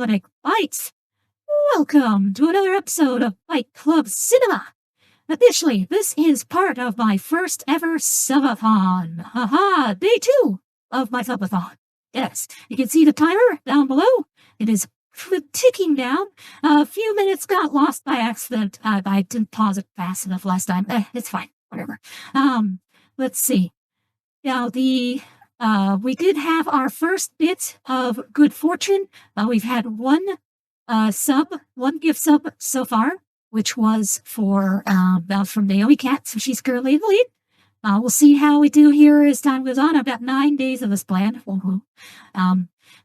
Dominic, Bytes. Welcome to another episode of Byte Club Cinema. Officially, this is part of my first ever subathon. Haha, day 2 of my subathon. Yes, you can see the timer down below. It is ticking down. A few minutes got lost by accident. I didn't pause it fast enough last time. It's fine. Whatever. Let's see. Now, we did have our first bit of good fortune. We've had one gift sub so far, which was from Naomi Cat, so she's currently in the lead. We'll see how we do here as time goes on. I've got 9 days of this plan.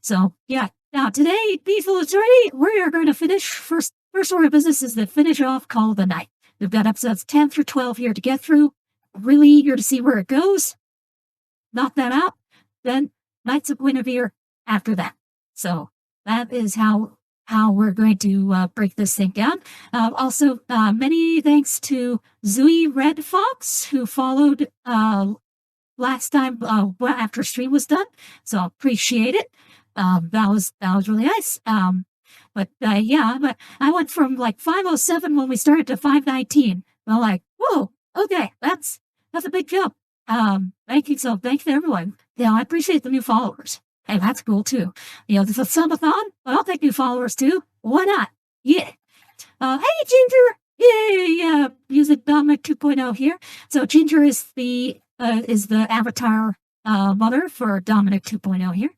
So yeah. Now today, Peaceful Eternity, we're going to finish first order of business is to finish off Call of the Night. We've got episodes 10 through 12 here to get through. Really eager to see where it goes. Knock that out. Then Knights of Guinevere after that. So that is how we're going to break this thing down. Also, many thanks to Zooey Red Fox, who followed last time after stream was done. So appreciate it. That was really nice. But I went from like 507 when we started to 519. I'm like, whoa, okay, that's a big jump. Thank you to everyone. Yeah, I appreciate the new followers. Hey, that's cool too. There's a subathon, but I'll take new followers too. Why not? Yeah. Hey, Ginger. Yay, music Dominic 2.0 here. So Ginger is the avatar mother for Dominic 2.0 here,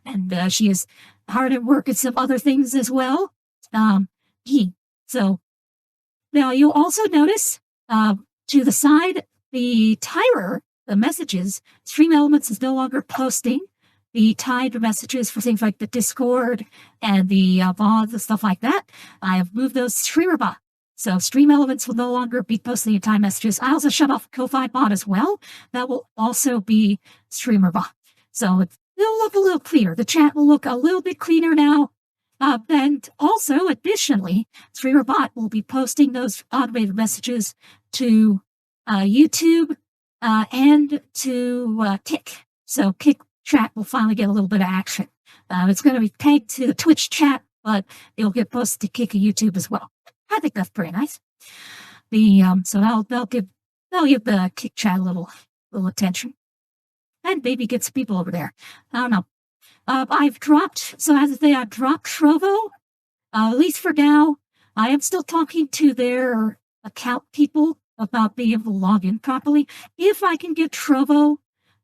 and she is hard at work at some other things as well. So now you'll also notice to the side the timer, the messages. Stream Elements is no longer posting the timed messages for things like the Discord and the VODs and stuff like that. I have moved those to StreamerBot. So Stream Elements will no longer be posting time messages. I also shut off Ko-Fi Bot as well. That will also be StreamerBot. So it'll look a little cleaner. The chat will look a little bit cleaner now. And also, additionally, StreamerBot will be posting those automated messages to YouTube and to Kick. So Kick chat will finally get a little bit of action. It's going to be pegged to the Twitch chat, but it'll get posted to Kick and YouTube as well. I think that's pretty nice. So they'll give the Kick chat a little attention, and maybe get some people over there. I don't know. I've dropped Trovo, at least for now. I am still talking to their account people about being able to log in properly. If I can get Trovo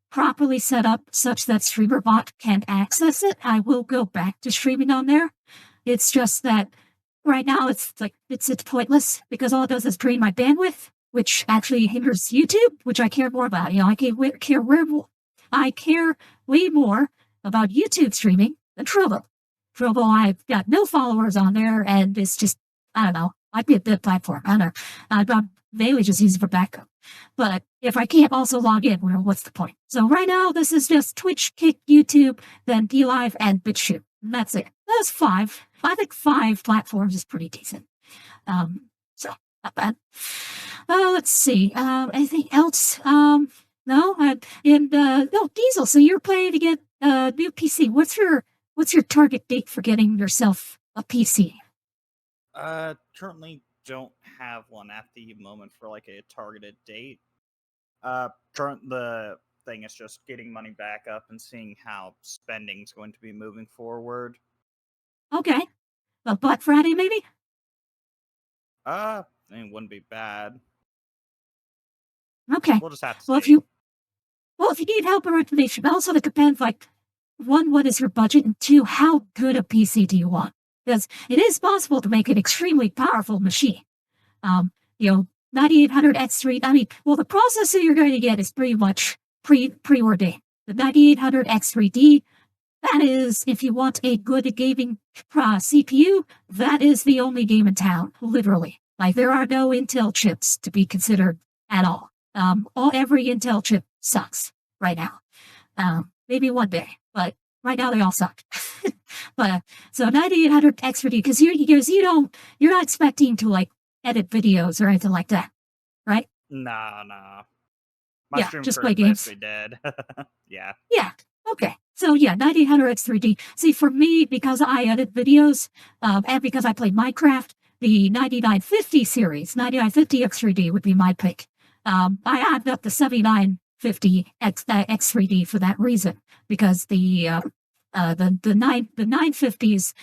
properly set up such that StreamerBot can access it, I will go back to streaming on there. It's just that right now it's pointless because all it does is drain my bandwidth, which actually hinders YouTube, which I care more about. I care way more about YouTube streaming than Trovo. Trovo, I've got no followers on there, and it's just, I don't know, might be a bit platform. I don't know. I'm mainly just using it for backup. But if I can't also log in, well, what's the point? So right now, this is just Twitch, Kick, YouTube, then DLive, and BitChute. And that's it. That's 5. I think 5 platforms is pretty decent. So not bad. Let's see. Anything else? No. Diesel. So you're planning to get a new PC. What's your target date for getting yourself a PC? Currently don't have one at the moment for like a targeted date. The thing is just getting money back up and seeing how spending's going to be moving forward. Okay. Well, Black Friday maybe? It wouldn't be bad. Okay. We'll just have to see. If you need help or information, also it depends, like, 1, what is your budget, and 2, how good a PC do you want? Because it is possible to make an extremely powerful machine. 9800 X3, the processor you're going to get is pretty much preordained. The 9800 X3D, that is, if you want a good gaming CPU, that is the only game in town, literally. Like, there are no Intel chips to be considered at all. Every Intel chip sucks right now. Maybe one day, but right now they all suck. But so 9800 X3D, because you're not expecting to like edit videos or anything like that, right? Nah. My stream just play games. Dead. Yeah. Yeah. Okay. So yeah, 9800X 3D. See, for me, because I edit videos, and because I play Minecraft, the 9950 series, 9950X 3D would be my pick. I added up the 7950X 3D for that reason, because the 950s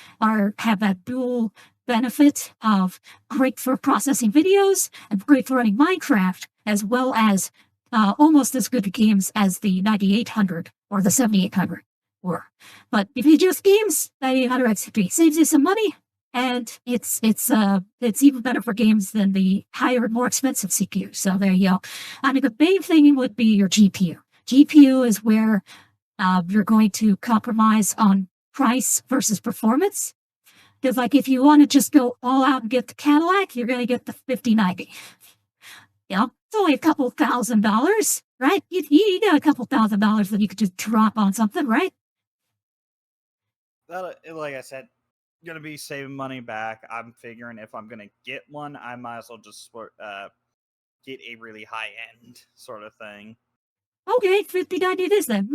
have that dual benefit of great for processing videos and great for running Minecraft, as well as almost as good games as the 9800 or the 7800 were. But if you just games, 9800X3 saves you some money, and it's even better for games than the higher, more expensive CPU. So there you go. I mean, the main thing would be your GPU. GPU is where you're going to compromise on price versus performance. Because, like, if you want to just go all out and get the Cadillac, you're going to get the 5090. You know, it's only a couple $1,000s, right? You got a couple $1,000s that you could just drop on something, right? Like I said, gonna be saving money back. I'm figuring if I'm gonna get one, I might as well just get a really high end sort of thing. Okay, 5090 it is then.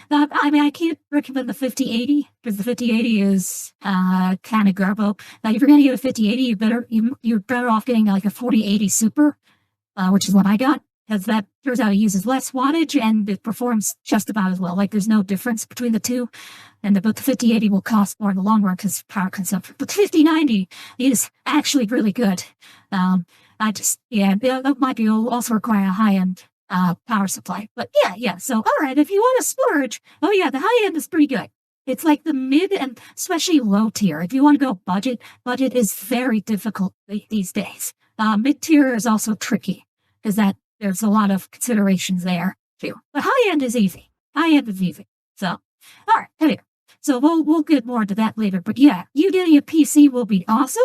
I mean, I can't recommend the 5080 because the 5080 is kind of garbo. Now, if you're gonna get a 5080, you're better off getting like a 4080 Super, which is what I got, because that turns out it uses less wattage and it performs just about as well. Like, there's no difference between the two, but the 5080 will cost more in the long run because power consumption. But the 5090 is actually really good. That might be also require a high end power supply. But yeah. So, all right, if you want to splurge, oh yeah, the high end is pretty good. It's like the mid and especially low tier. If you want to go budget is very difficult these days. Mid tier is also tricky because there's a lot of considerations there too. But high end is easy. So, all right, here. So we'll get more into that later. But yeah, you getting a PC will be awesome.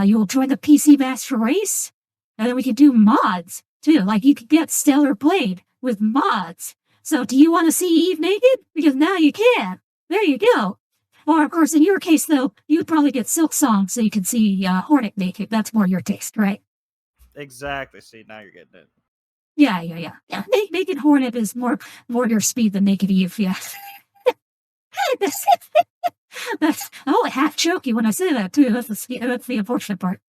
You will join the PC Master Race, and then we can do mods too. Like, you could get Stellar Blade with mods. So do you want to see Eve naked? Because now you can. There you go. Or, of course, in your case, though, you'd probably get Silk Song so you can see Hornet naked. That's more your taste, right? Exactly. See, now you're getting it. Yeah. Naked Hornet is more your speed than Naked Eve, yeah. That's only half choky when I say that, too. That's the unfortunate part.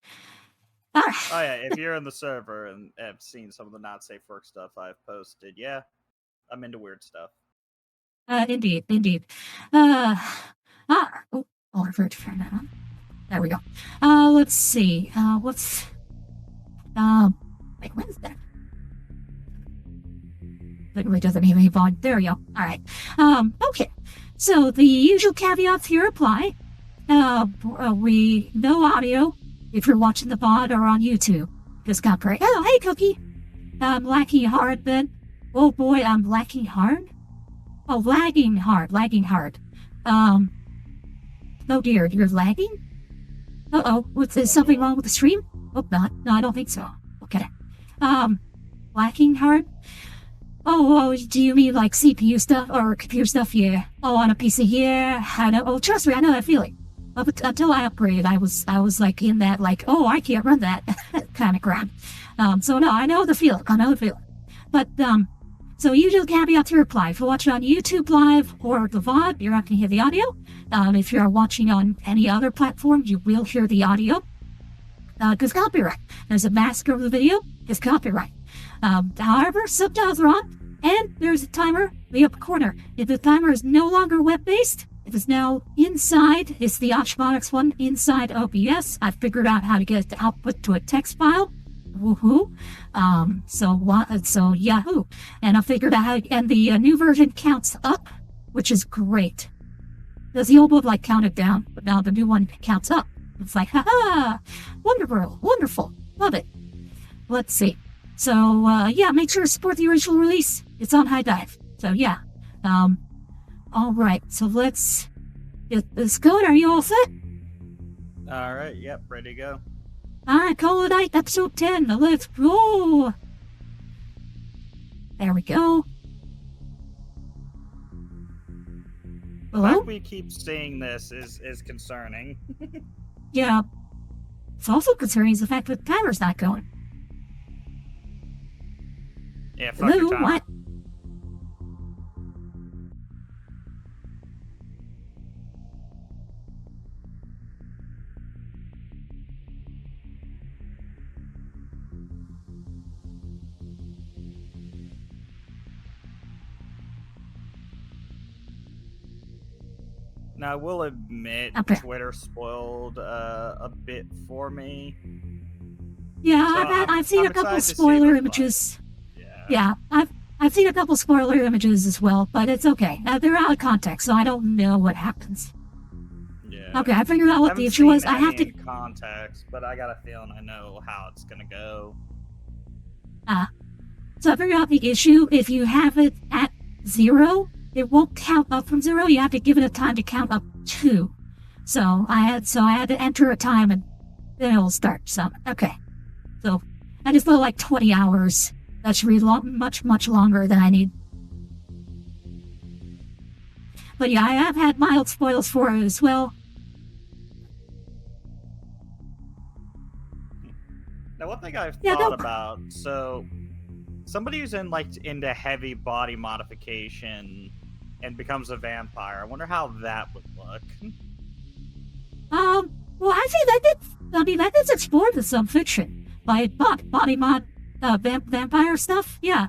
Oh yeah, if you're in the server and have seen some of the not safe work stuff I've posted, yeah, I'm into weird stuff. Indeed. I forgot to turn that on. There we go. Let's see. Wait, when's that? It really doesn't have any volume. There we go. All right. Okay. So the usual caveats here apply. No audio if you're watching the VOD or on YouTube. Just copyright. Oh, hey, Cookie. I'm lacking hard then. Oh boy, I'm lacking hard? Oh, lagging hard. Oh dear, you're lagging? Uh-oh, is something wrong with the stream? Hope not. No, I don't think so. Okay. Lacking hard? Oh, do you mean like CPU stuff or computer stuff? Yeah. Oh, on a PC? Yeah. I know. Oh, trust me, I know that feeling. But until I upgraded, I was like in that, like, oh, I can't run that kind of crap. So no, I know the feeling. But so usual caveats here apply. If you watch it on YouTube Live or the VOD, you're not going to hear the audio. If you're watching on any other platform, you will hear the audio. Because copyright. There's a mask over the video. It's copyright. However, subtitles are on, and there's a timer in the upper corner. If the timer is no longer web-based, if it's now inside, it's the Osmotics one inside OBS. I figured out how to get it to output to a text file. Woohoo! So Yahoo! And I figured out how. And the new version counts up, which is great. Because the old one like counted down, but now the new one counts up. It's like, haha! Wonderful, love it. Let's see. So make sure to support the original release. It's on High Dive. So yeah. All right. So let's get this going. Are you all set? All right. Yep. Ready to go. All right. Call it night. Episode 10. Let's go. There we go. The fact we keep seeing this is concerning. Yeah. It's also concerning is the fact that the timer's not going. Yeah, fuck your timer. What? Now, I will admit, Okay. Twitter spoiled a bit for me. Yeah, So I've seen I'm a couple excited to see spoiler what images. Byte- Yeah, I've seen a couple spoiler images as well, but it's okay. They're out of context, so I don't know what happens. Yeah. Okay, I figured out what the Haven't issue was. seen I have any to. in context, but I got a feeling I know how it's gonna go. So I figured out the issue. If you have it at 0, it won't count up from 0. You have to give it a time to count up 2. So I had to enter a time and then it'll start. So okay. So I just feel like 20 hours. That should be much longer than I need. But yeah, I have had mild spoils for it as well. Now, one thing I've Yeah, thought no. about, so somebody who's into heavy body modification and becomes a vampire, I wonder how that would look. Well, I think that gets explored in some fiction by body mod, vampire stuff. Yeah,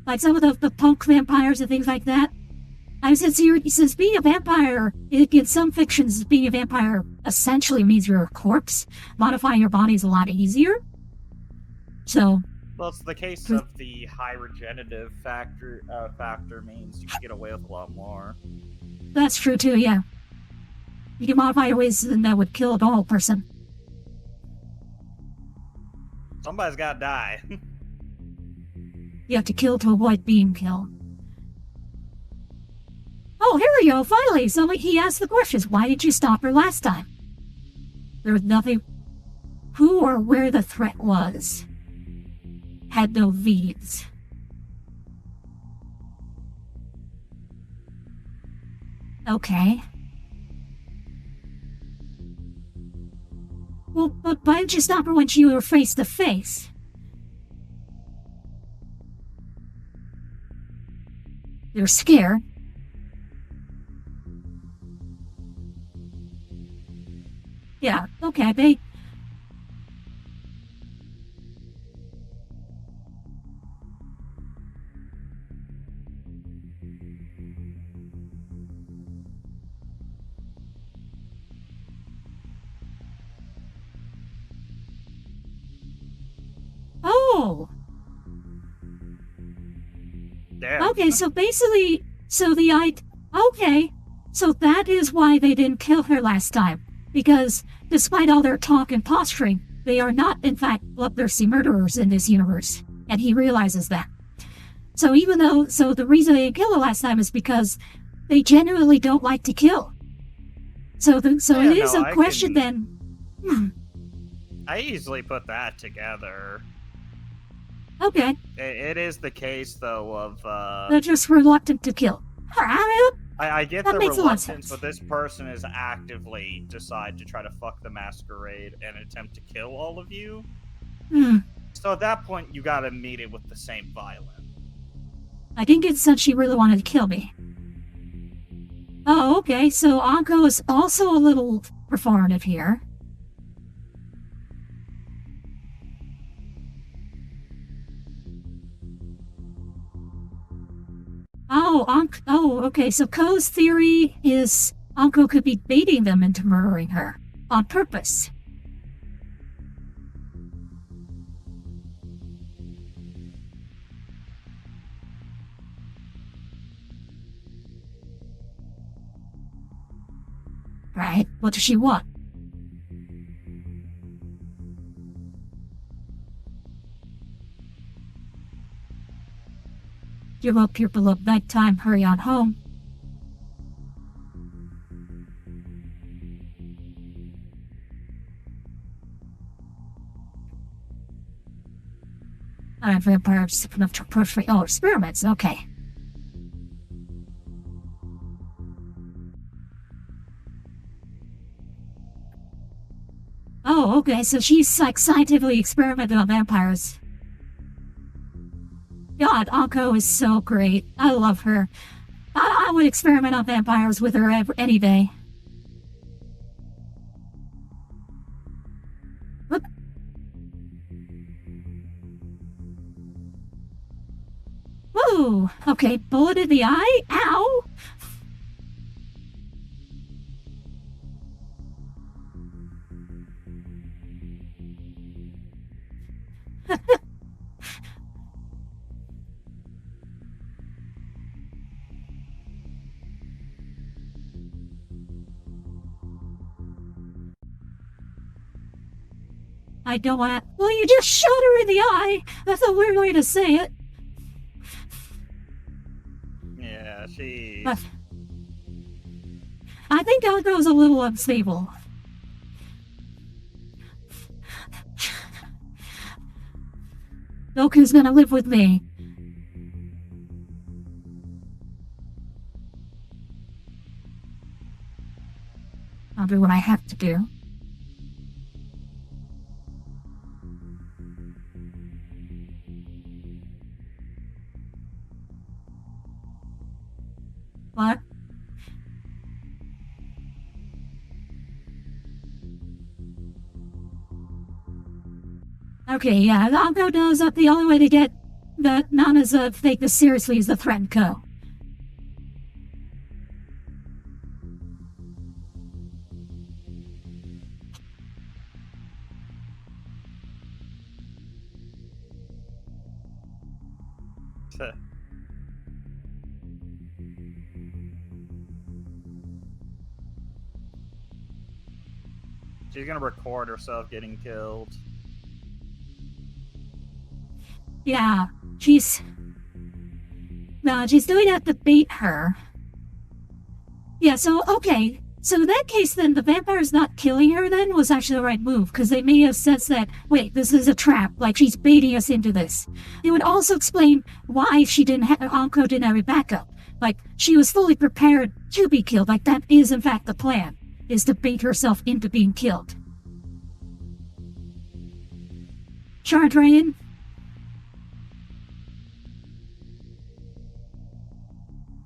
like some of the punk vampires and things like that. I since being a vampire, in some fictions, being a vampire essentially means you're a corpse. Modifying your body is a lot easier. So. Well, it's the case of the high regenerative factor means you can get away with a lot more. That's true too, yeah. You can modify your ways and that would kill a normal person. Somebody's gotta die. You have to kill to avoid being killed. Oh, here we go, finally! He asked the questions. Why did you stop her last time? There was nothing. Who or where the threat was. Had no leads. Okay. Well, but why didn't you stop her when you were face to face? You're scared. Yeah, okay, Oh! Damn. Okay, so basically, okay, so that is why they didn't kill her last time. Because despite all their talk and posturing, they are not, in fact, bloodthirsty murderers in this universe. And he realizes that. So the reason they didn't kill her last time is because they genuinely don't like to kill. It is a question then. I easily put that together. Okay. It is the case, though, of They're just reluctant to kill. I get that the makes a lot of reluctance, sense. but this person is actively decide to try to fuck the masquerade and attempt to kill all of you. So at that point, you gotta meet it with the same violence. I didn't get the sense she really wanted to kill me. Oh, okay, so Anko is also a little performative here. Okay, so Ko's theory is Anko could be baiting them into murdering her on purpose. Right, what does she want? Give up your beloved nighttime, hurry on home. I'm vampires enough to approach me. Oh, experiments, okay. Oh, okay, so she's like scientifically experimenting on vampires. God, Anko is so great. I love her. I would experiment on vampires with her any day. Whoop. Whoa! Okay, bullet in the eye? Ow! I don't want to. Well, you just shot her in the eye. That's a weird way to say it. Yeah, she. But I think Anko's a little unstable. Goku's gonna live with me. I'll do what I have to do. What? Okay, yeah, Anko knows that the only way to get the Nanas to take this seriously is to threaten Ko. She's gonna record herself getting killed. Yeah, she's doing that to bait her. Yeah, so, okay. So in that case, then, the vampire's not killing her, then, was actually the right move, because they may have sensed that, wait, this is a trap, like, she's baiting us into this. It would also explain why Anko didn't have a backup. Like, she was fully prepared to be killed, like, that is, in fact, the plan, is to bait herself into being killed. Charge right in.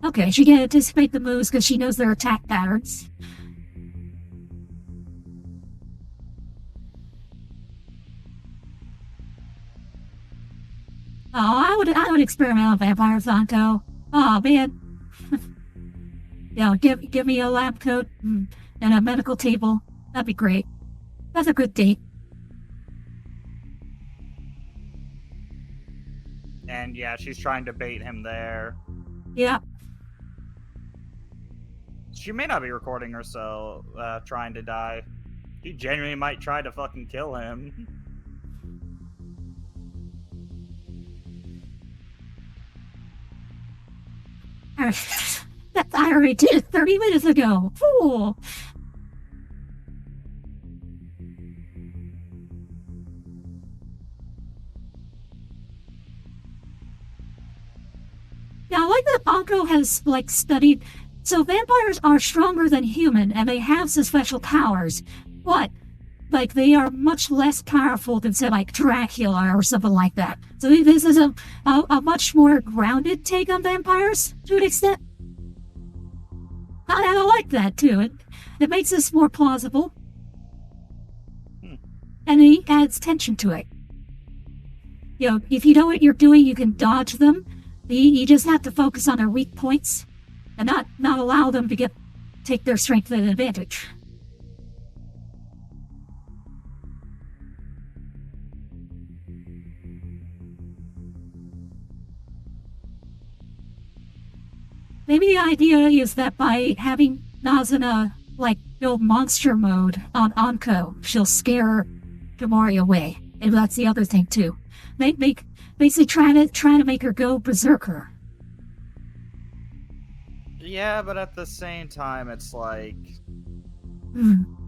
Okay, she can anticipate the moves because she knows their attack patterns. Oh, I would experiment on vampires, Anko. Oh man. Give me a lab coat and a medical table. That'd be great. That's a good date. And yeah, she's trying to bait him there. Yeah. She may not be recording herself trying to die. She genuinely might try to fucking kill him. That I already did it 30 minutes ago. Fool. Yeah, I like that Anko has, like, studied. So vampires are stronger than human, and they have some special powers. But, like, they are much less powerful than, say, like, Dracula or something like that. So this is a much more grounded take on vampires, to an extent. I like that, too. It makes this more plausible. And it adds tension to it. You know, if you know what you're doing, you can dodge them. You just have to focus on their weak points and not allow them to take their strength to an advantage. Maybe the idea is that by having Nazuna, like, go monster mode on Anko, she'll scare Gamori away. And that's the other thing, too. Basically trying to make her go berserker. Yeah, but at the same time, it's like...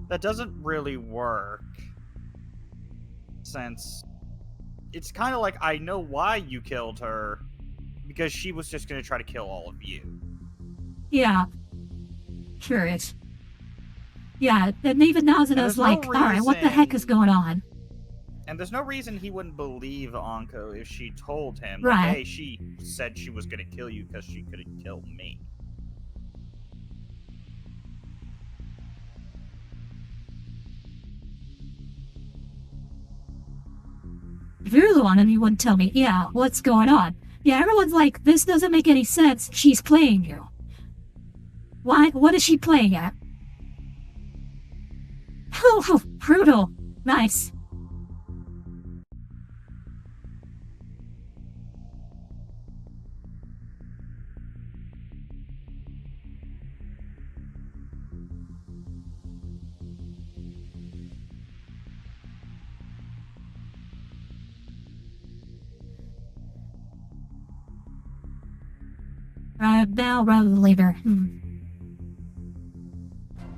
that doesn't really work. Since... it's kind of like, I know why you killed her, because she was just going to try to kill all of you. Yeah. Sure is. Yeah, and even Nazuna's like, alright, what the heck is going on? And there's no reason he wouldn't believe Anko if she told him, right. Like, hey, she said she was going to kill you because she couldn't kill me. If you're the one and you wouldn't tell me, yeah, what's going on? Yeah, everyone's like, this doesn't make any sense. She's playing you. Why? What is she playing at? Oh, brutal. Nice. now rather than later.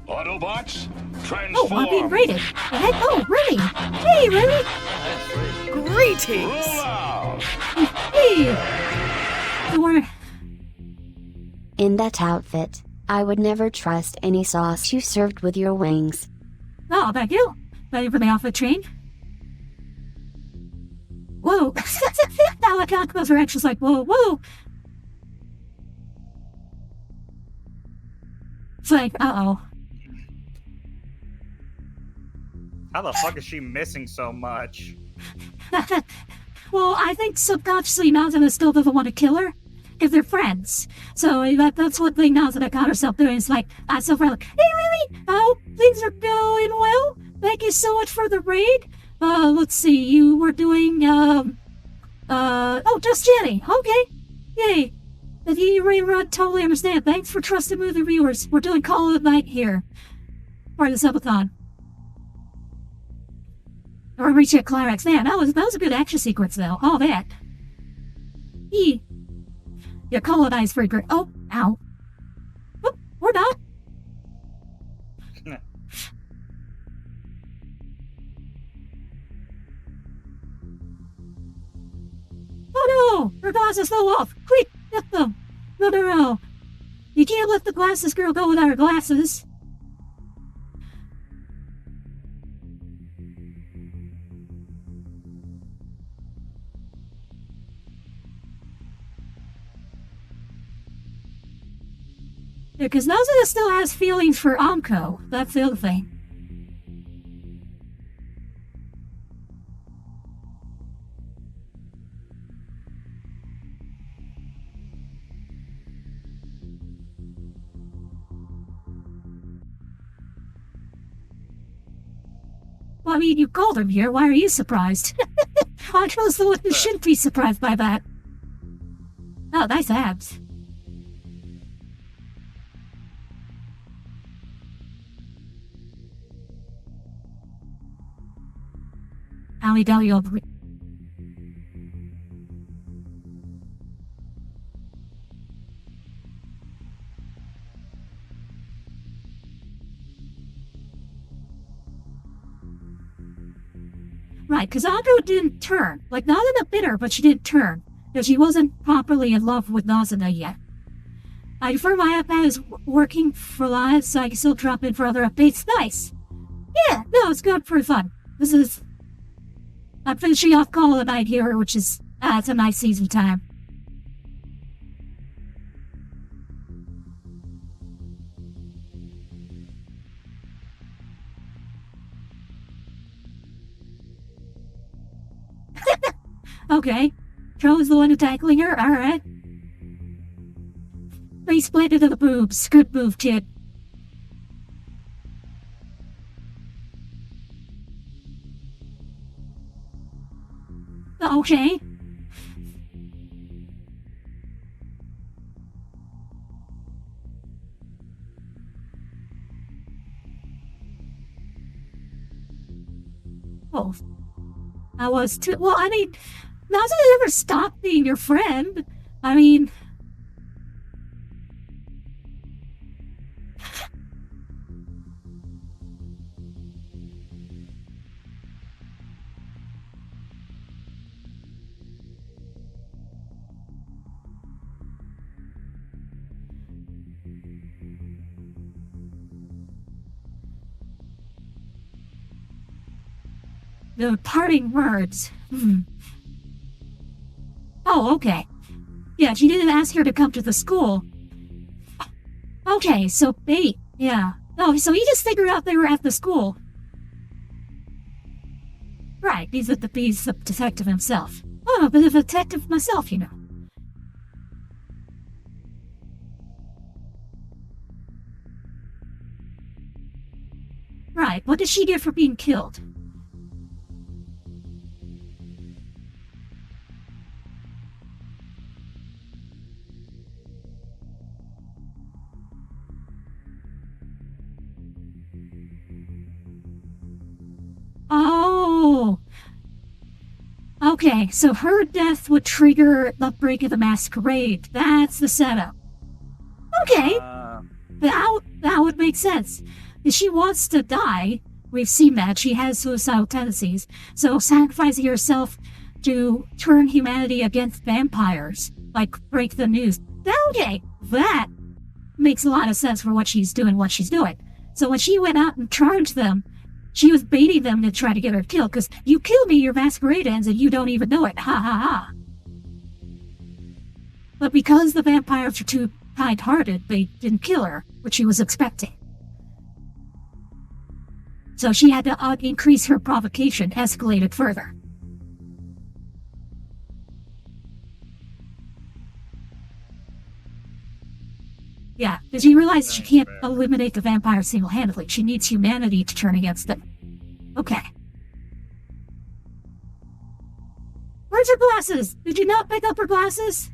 Autobots, transform! Oh, I'm being rated. Heck, oh, really? Hey, really? Greetings! Roll out! Hey! So we're... In that outfit, I would never trust any sauce you served with your wings. Oh, thank you. Thank you for the outfit train. Whoa. Now I can't close her actions like, whoa, whoa. It's like, uh-oh. How the fuck is she missing so much? Well, I think subconsciously Nazuna still doesn't want to kill her, because they're friends. So that's one thing Nazuna got herself doing. It's like, I'm so friendly. Hey, really? I hope things are going well. Thank you so much for the raid. Let's see, you were doing, just chatting. Okay. Yay. If you rerun, totally understand. Thanks for trusting movie viewers. We're doing Call of the Night here. Part of the subathon. Or reach a climax. Man, that was a good action sequence, though. All that. You colonized freaker. Oh, ow. Oop, we're not. Oh no! Her glasses fell off! Quick, get them! No. You can't let the glasses girl go without her glasses. Because Nazuna still has feelings for Anko. That's the other thing. Well, I mean, you called him here. Why are you surprised? Anko's the one who shouldn't be surprised by that. Oh, nice abs. Ali Dali over. Right, because Anko didn't turn. Like, Nazuna bit her, but she didn't turn. Because she wasn't properly in love with Nazuna yet. I prefer my iPad is working for live, so I can still drop in for other updates. Nice! Yeah, no, it's good for fun. I'm finishing off Call of the Night here, which is, it's a nice season time. Okay. Joe's the one who's tackling her, alright. Face planted to the boobs. Good move, kid. Okay. Oh. I was too. Well, I mean, Nazuna never stopped being your friend. I mean. The parting words. Oh, okay. Yeah, she didn't ask her to come to the school. Okay, so bait. Yeah. Oh, so he just figured out they were at the school. Right, he's the detective himself. I'm a bit of a detective myself, you know. Right, what did she get for being killed? Oh! Okay, so her death would trigger the break of the masquerade. That's the setup. Okay, that would make sense. If she wants to die, we've seen that. She has suicidal tendencies. So sacrificing herself to turn humanity against vampires, like break the news. Okay, that makes a lot of sense for what she's doing, So when she went out and charged them, she was baiting them to try to get her killed, because you kill me, your masquerade ends, and you don't even know it. Ha ha ha. But because the vampires are too kind-hearted, they didn't kill her, which she was expecting. So she had to increase her provocation, escalate it further. Yeah, because she realized she can't eliminate the vampires single-handedly. She needs humanity to turn against them. Okay. Where's her glasses? Did you not pick up her glasses?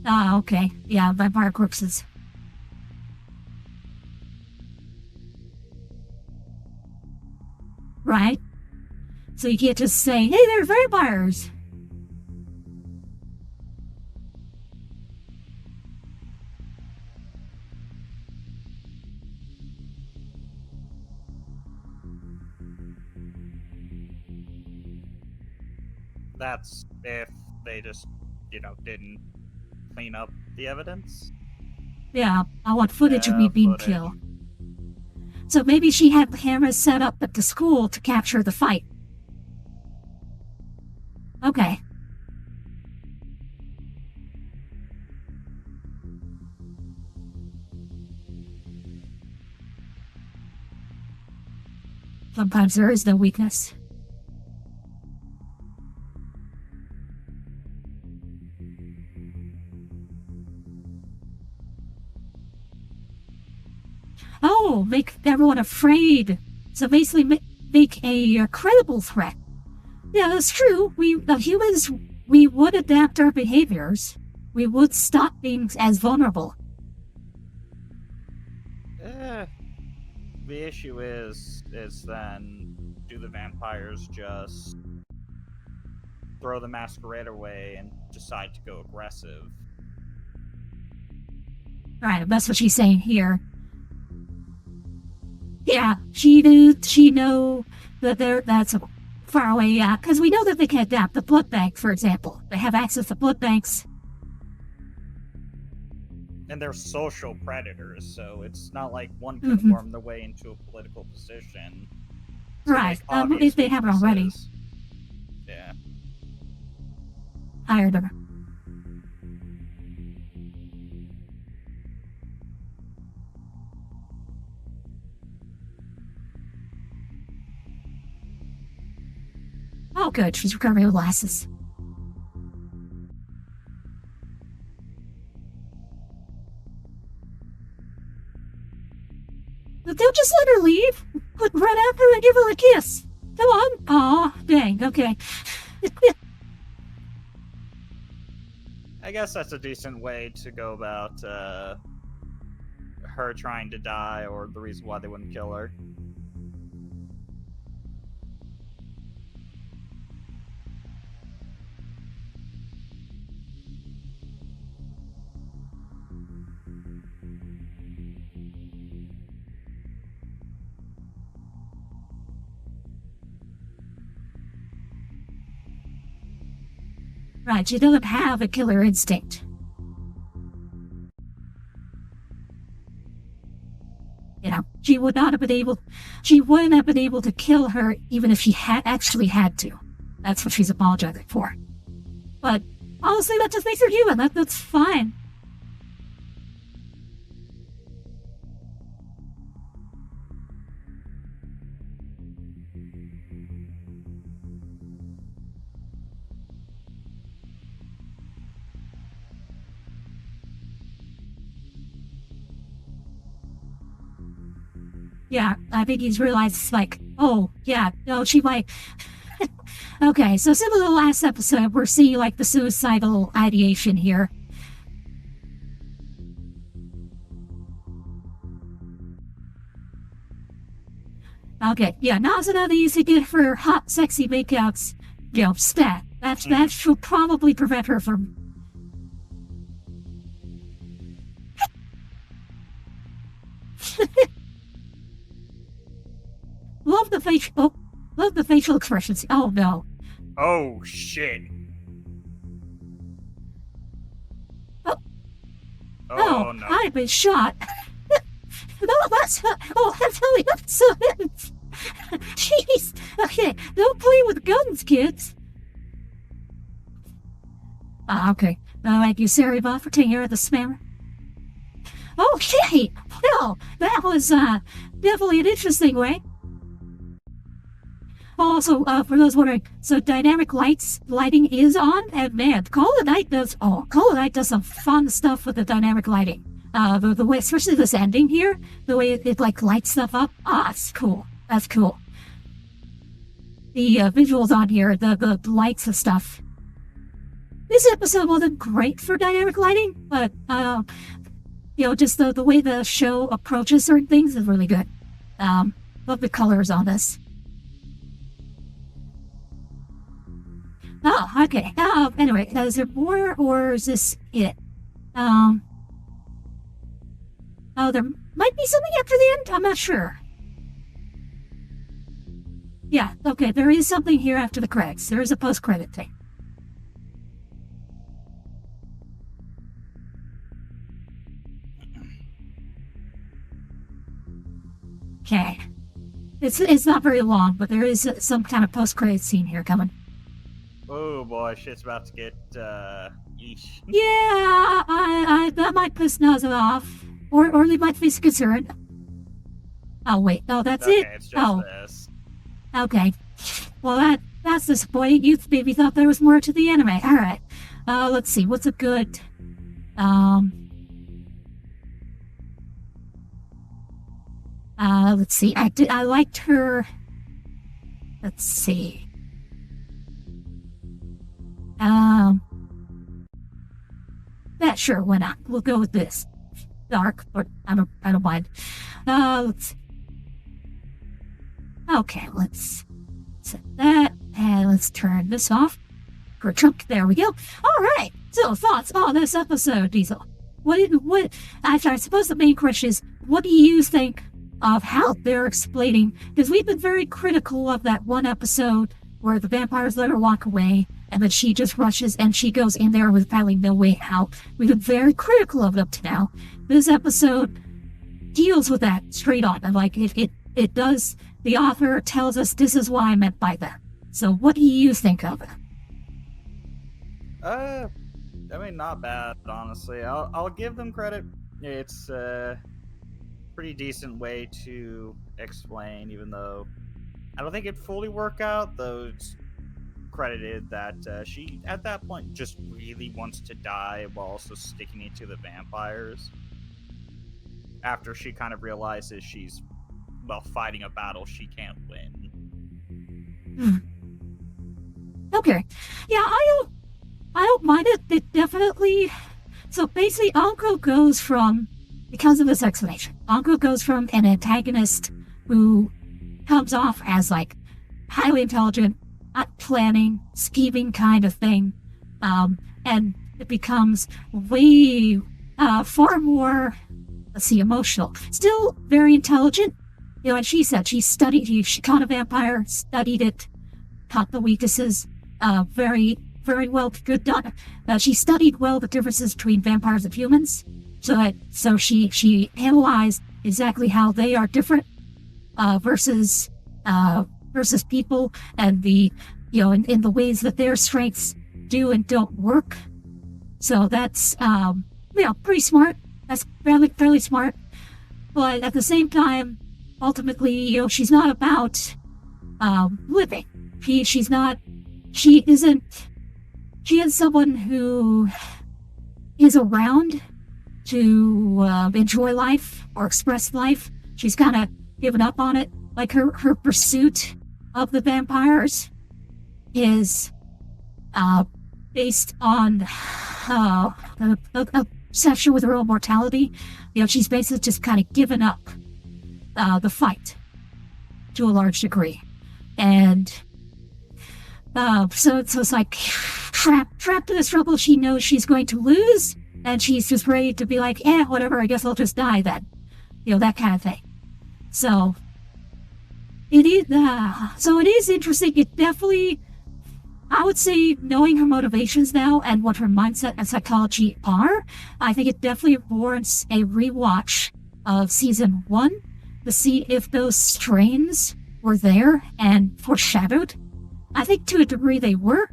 Ah, okay. Yeah, vampire corpses. Right. So you can't just say, hey, they're vampires. That's if they just, didn't clean up the evidence. Yeah, I want footage of me being killed. So maybe she had cameras set up at the school to capture the fight. Okay. Sometimes there is no weakness. Oh, make everyone afraid. So basically make a credible threat. Yeah, that's true. The humans, we would adapt our behaviors. We would stop being as vulnerable. The issue is then, do the vampires just throw the masquerade away and decide to go aggressive? Right, that's what she's saying here. Yeah, she know that that's far away, yeah, because we know that they can adapt. The blood bank, for example. They have access to blood banks. And they're social predators, so it's not like one can worm their way into a political position. Right, if they have it already. Yeah. Hired her. Oh, good. She's recovering her glasses. But they'll just let her leave. Run after her and give her a kiss. Come on. Aw, dang. Okay. I guess that's a decent way to go about her trying to die, or the reason why they wouldn't kill her. Right, she doesn't have a killer instinct. She wouldn't have been able to kill her even if she had actually had to. That's what she's apologizing for. But honestly, that just makes her human. That's fine. Yeah, I think he's realized, it's like, oh, yeah, no, she might. Okay, so similar to the last episode, we're seeing, like, the suicidal ideation here. Okay, yeah, Nazuna they used to get her hot, sexy makeouts, stat. That should probably prevent her from... Love the facial expressions. Oh no. Oh shit. Oh, no. I've been shot. No, that's really so. Jeez. Okay, don't play with guns, kids. Okay. Thank you, Saribot, for taking care of the spammer. Okay. Well, that was definitely an interesting way. Also, for those wondering, so dynamic lighting is on, and man, Call of Night does some fun stuff with the dynamic lighting. The way, especially this ending here, the way it like lights stuff up. It's cool. That's cool. The visuals on here, the lights and stuff. This episode wasn't great for dynamic lighting, but just the way the show approaches certain things is really good. Love the colors on this. Oh, okay. Anyway, is there more, or is this it? Oh, there might be something after the end? I'm not sure. Yeah, okay, there is something here after the credits. There is a post-credit thing. Okay. It's not very long, but there is some kind of post-credit scene here coming. Oh boy, shit's about to get, yeesh. Yeah, I that might piss Nazuna off. Or they might face concern. Oh, wait. Oh, that's Okay, it? it's just this. Okay. Well, that's disappointing. You maybe thought there was more to the anime. Alright. Let's see. What's a good... let's see. I liked her... Let's see. Yeah, sure, why not? We'll go with this. Dark, but I don't mind. Let's see. Okay, let's set that, and let's turn this off for a chunk. There we go. Alright, so thoughts on this episode, Diesel? I suppose the main question is, what do you think of how they're explaining, because we've been very critical of that one episode where the vampires let her walk away, and then she just rushes and she goes in there with finding no way out. We've been very critical of it up to now. This episode deals with that straight on, and like it does. The author tells us this is what I meant by that. So what do you think of it? I mean, not bad, honestly. I'll give them credit. It's a pretty decent way to explain, even though I don't think it fully worked out, though it's credited that she, at that point, just really wants to die while also sticking it to the vampires. After she kind of realizes she's, well, fighting a battle she can't win. Okay. Yeah, I don't mind it. It definitely... So basically, Anko goes from, because of this explanation, Anko goes from an antagonist who comes off as, like, highly intelligent, not planning, scheming kind of thing, and it becomes way, far more, let's see, emotional. Still very intelligent. You know, and she said she caught a vampire, studied it, caught the weaknesses, very, very well, good done. She studied well the differences between vampires and humans, so she analyzed exactly how they are different, versus people, and the, in the ways that their strengths do and don't work. So that's, pretty smart. That's fairly smart. But at the same time, ultimately, she's not about, living. She is someone who is around to, enjoy life or express life. She's kind of given up on it. Like her pursuit of the vampires is based on obsession with her own mortality. She's basically just kind of given up the fight. to a large degree. And so it's like trapped in this struggle. She knows she's going to lose, and she's just ready to be like, whatever, I guess I'll just die then. That kind of thing. So it is interesting. It definitely, I would say, knowing her motivations now and what her mindset and psychology are, I think it definitely warrants a rewatch of season 1 to see if those strains were there and foreshadowed. I think to a degree they were.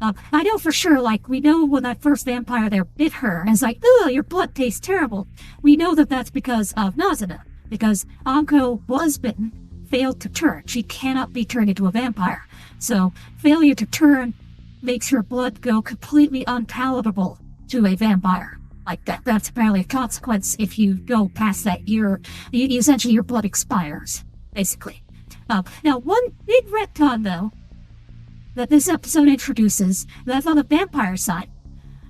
I know for sure, like, we know when that first vampire there bit her, and it's like, ugh, your blood tastes terrible. We know that that's because of Nazuna, because Anko was bitten, failed to turn. She cannot be turned into a vampire. So, failure to turn makes her blood go completely unpalatable to a vampire. Like, that's apparently a consequence. If you go past that year, essentially your blood expires, basically. Now, one big retcon, though, that this episode introduces, that's on the vampire side.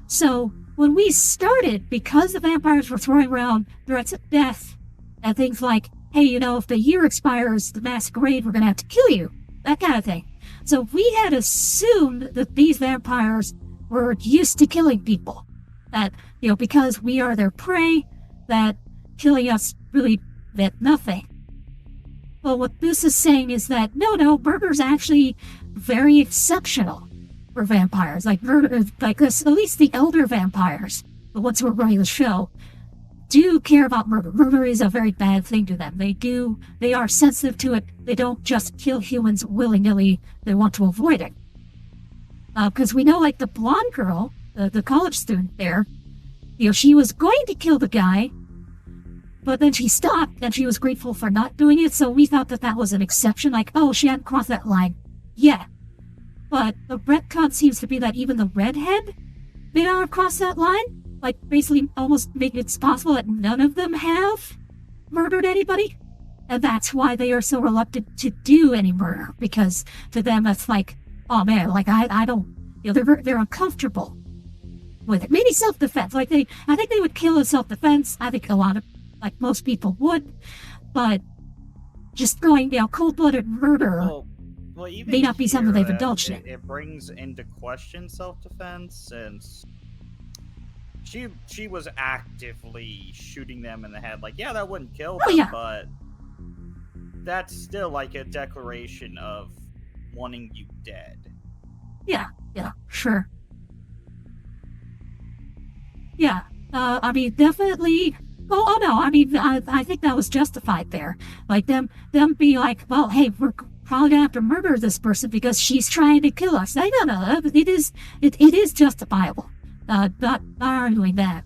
So, when we started, because the vampires were throwing around threats of death, and things like, hey, if the year expires, the masquerade, we're gonna have to kill you, that kind of thing. So we had assumed that these vampires were used to killing people. That, because we are their prey, that killing us really meant nothing. Well, what this is saying is that, no, murder's actually very exceptional for vampires. Like this, at least the elder vampires, the ones who are running the show, do care about murder. Murder is a very bad thing to them. They are sensitive to it. They don't just kill humans willy-nilly. They want to avoid it. Because we know, like, the blonde girl, the college student there, she was going to kill the guy, but then she stopped, and she was grateful for not doing it, so we thought that was an exception, like, oh, she hadn't crossed that line yet. But the retcon seems to be that even the redhead may not have crossed that line, like, basically almost making it possible that none of them have murdered anybody, and that's why they are so reluctant to do any murder, because to them it's like, oh man, like, I don't, they're uncomfortable with it. Maybe self-defense, I think they would kill in self-defense. I think a lot of, like, most people would, but just going, cold-blooded murder well, even may not be something here, they've indulged in. It brings into question self-defense, since she was actively shooting them in the head. Like, yeah, that wouldn't kill them, but that's still like a declaration of wanting you dead. Yeah, sure. Yeah, I mean, definitely. Oh no, I mean, I think that was justified there. Like, them be like, well, hey, we're probably gonna have to murder this person because she's trying to kill us. No, it is justifiable. Not arguing that.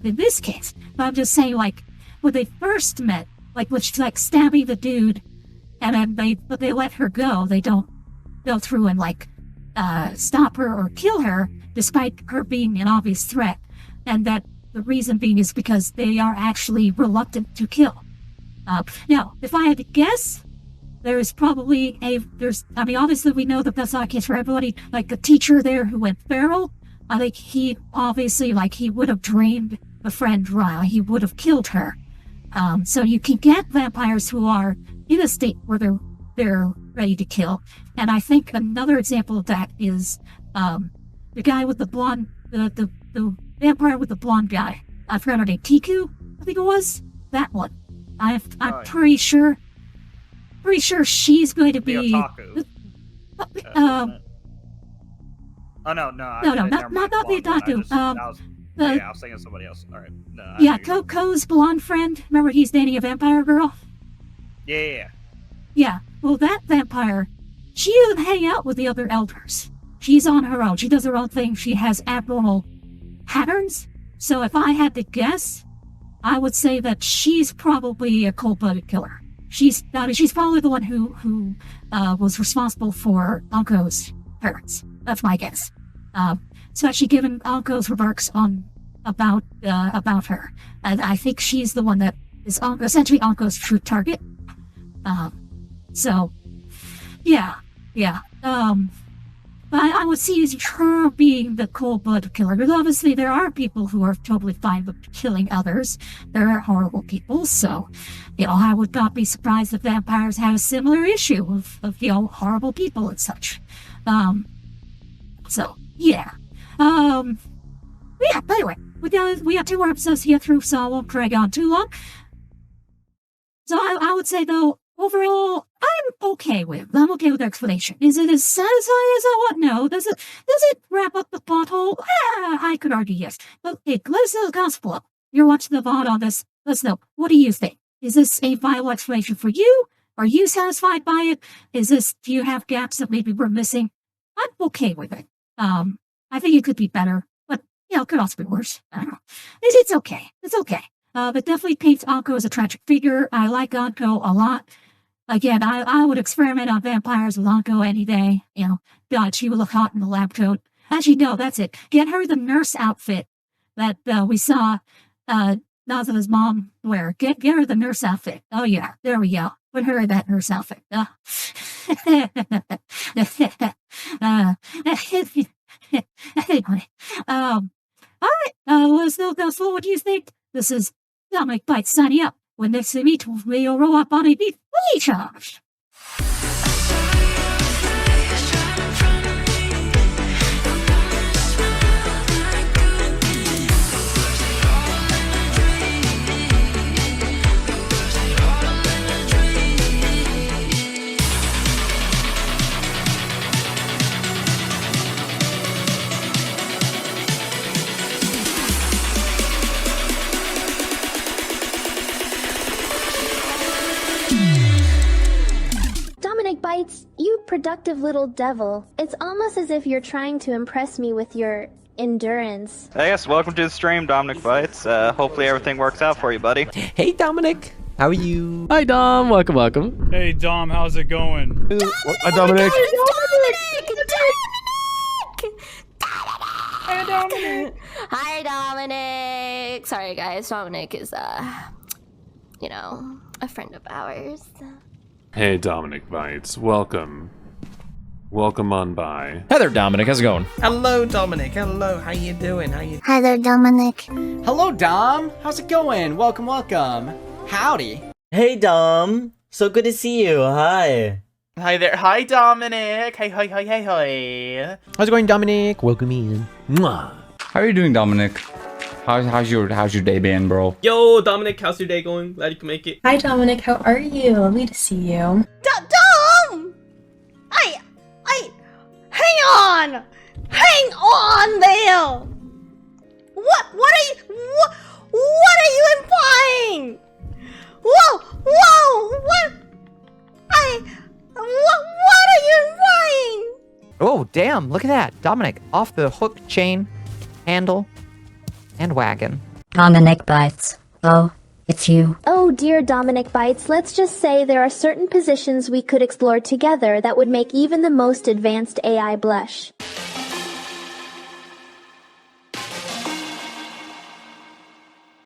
In this case, but I'm just saying, like, when they first met, like, when she's like stabbing the dude, and then they let her go. They don't go through and, like, stop her or kill her, despite her being an obvious threat, and that the reason being is because they are actually reluctant to kill. Now, if I had to guess, obviously we know that that's not the case for everybody. Like, the teacher there who went feral, I think he obviously, like, he would have drained the friend dry. He would have killed her. So you can get vampires who are in a state where they're ready to kill. And I think another example of that is the guy with the blonde, the vampire with the blonde guy. I forgot her name. Tiku, I think it was. That one. I'm pretty sure she's going to be the otaku. Oh no, not the otaku. I was thinking of somebody else. All right. No, yeah, Coco's blonde friend. Remember, he's dating a vampire girl. Yeah. Well, that vampire, she doesn't hang out with the other elders. She's on her own. She does her own thing. She has abnormal patterns. So if I had to guess, I would say that she's probably a cold-blooded killer. She's probably the one who was responsible for Anko's parents. That's my guess. Especially given Anko's remarks about her, and I think she's the one that is essentially Anko's true target. So, yeah. I would see her being the cold-blooded killer, because obviously there are people who are totally fine with killing others. There are horrible people, so, I would not be surprised if vampires had a similar issue of horrible people and such. So, yeah. Yeah, but anyway, we got 2 more episodes to get through, so I won't drag on too long. So I would say, though, overall, I'm okay with the explanation. Is it as satisfying as I want? No. Does it wrap up the plot hole? I could argue yes. But hey, let us know the comments below. You're watching the VOD on this. Let us know. What do you think? Is this a viable explanation for you? Are you satisfied by it? Do you have gaps that maybe we're missing? I'm okay with it. I think it could be better, but, it could also be worse. I don't know. It's okay. It's okay. But definitely paints Anko as a tragic figure. I like Anko a lot. Again, I would experiment on vampires with Anko any day. God, she would look hot in the lab coat. Actually, no, that's it. Get her the nurse outfit that we saw Nazuna's mom wear. Get her the nurse outfit. Oh, yeah, there we go. Put her in that nurse outfit. Anyway, all right, let us know down below what you think. This is Dominic Bytes signing up. When next we meet, we'll roll up on a beat recharge. Dominic Bytes, you productive little devil. It's almost as if you're trying to impress me with your endurance. Hey, yes, welcome to the stream, Dominic Bytes. Hopefully everything works out for you, buddy. Hey, Dominic. How are you? Hi, Dom. Welcome. Hey, Dom, how's it going? Hi, Dominic. Hi, Dominic. Hi, Dominic. Sorry, guys. Dominic is, a friend of ours. Hey, Dominic Bytes. Welcome. Welcome on by. Hi there, Dominic. How's it going? Hello, Dominic. Hello. How you doing? Hi there, Dominic. Hello, Dom. How's it going? Welcome. Howdy. Hey, Dom. So good to see you. Hi. Hi there. Hi, Dominic. Hey. How's it going, Dominic? Welcome in. Mwah. How are you doing, Dominic? How's your day been, bro? Yo, Dominic. How's your day going? Glad you can make it. Hi, Dominic. How are you? Lovely to see you. Dom! Hang on there! What are you implying? Whoa! What are you implying? Oh, damn, look at that. Dominic, off the hook, chain, handle, and wagon. Dominic Bytes. Oh, it's you. Oh dear Dominic Bytes, let's just say there are certain positions we could explore together that would make even the most advanced AI blush.